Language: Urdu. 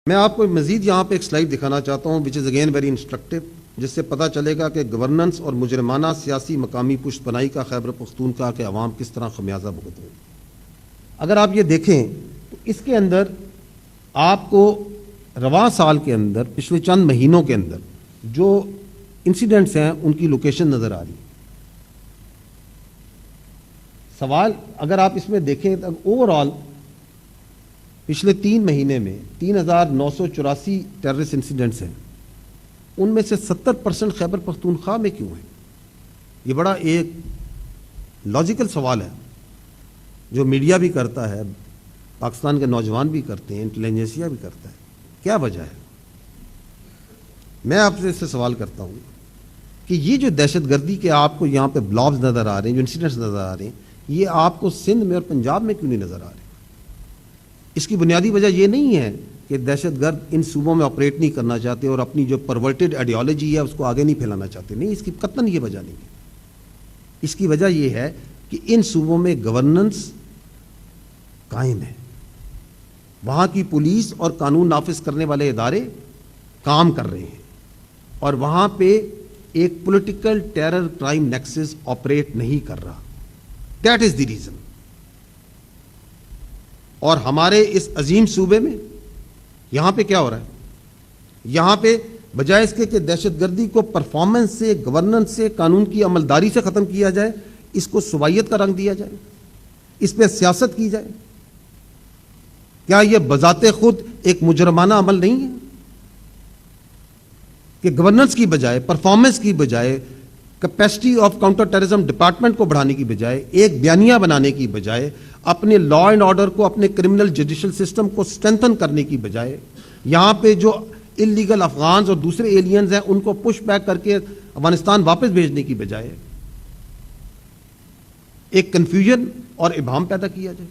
میں آپ کو مزید یہاں پہ ایک سلائیڈ دکھانا چاہتا ہوں وچ از اگین ویری انسٹرکٹیو، جس سے پتہ چلے گا کہ گورننس اور مجرمانہ سیاسی مقامی پشت پناہی کا خیبر پختونخوا کے عوام کس طرح خمیازہ بھگت ہوئی۔ اگر آپ یہ دیکھیں تو اس کے اندر آپ کو رواں سال کے اندر پچھلے چند مہینوں کے اندر جو انسیڈنٹس ہیں ان کی لوکیشن نظر آ رہی ہے۔ سوال اگر آپ اس میں دیکھیں تو اوور آل پچھلے 3 مہینے میں 3984 ٹیررسٹ انسیڈنٹس ہیں، ان میں سے 70% خیبر پختونخوا میں کیوں ہیں؟ یہ بڑا ایک لاجیکل سوال ہے جو میڈیا بھی کرتا ہے، پاکستان کے نوجوان بھی کرتے ہیں، انٹیلیجنسیا بھی کرتا ہے۔ کیا وجہ ہے؟ میں آپ سے اس سے سوال کرتا ہوں کہ یہ جو دہشت گردی کے آپ کو یہاں پہ بلابز نظر آ رہے ہیں، جو انسیڈنٹس نظر آ رہے ہیں، یہ آپ کو سندھ میں اور پنجاب میں کیوں نہیں نظر آ رہے؟ اس کی بنیادی وجہ یہ نہیں ہے کہ دہشت گرد ان صوبوں میں آپریٹ نہیں کرنا چاہتے اور اپنی جو پرورٹڈ آئیڈیالوجی ہے اس کو آگے نہیں پھیلانا چاہتے، نہیں، اس کی قطعاً یہ وجہ نہیں ہے۔ اس کی وجہ یہ ہے کہ ان صوبوں میں گورننس قائم ہے، وہاں کی پولیس اور قانون نافذ کرنے والے ادارے کام کر رہے ہیں، اور وہاں پہ ایک political terror crime nexus operate نہیں کر رہا۔ That is the reason. اور ہمارے اس عظیم صوبے میں یہاں پہ کیا ہو رہا ہے؟ یہاں پہ بجائے اس کے کہ دہشت گردی کو پرفارمنس سے، گورننس سے، قانون کی عملداری سے ختم کیا جائے، اس کو صوبائیت کا رنگ دیا جائے، اس پہ سیاست کی جائے۔ کیا یہ بذات خود ایک مجرمانہ عمل نہیں ہے کہ گورننس کی بجائے، پرفارمنس کی بجائے، capacity of counter terrorism department کو بڑھانے کی بجائے، ایک بیانیہ بنانے کی بجائے، اپنے لا اینڈ آرڈر کو، اپنے کرمنل جوڈیشل سسٹم کو اسٹرینتھن کرنے کی بجائے، یہاں پہ جو انلیگل افغانز اور دوسرے ایلینز ہیں ان کو پش بیک کر کے افغانستان واپس بھیجنے کی بجائے ایک کنفیوژن اور ابہام پیدا کیا جائے؟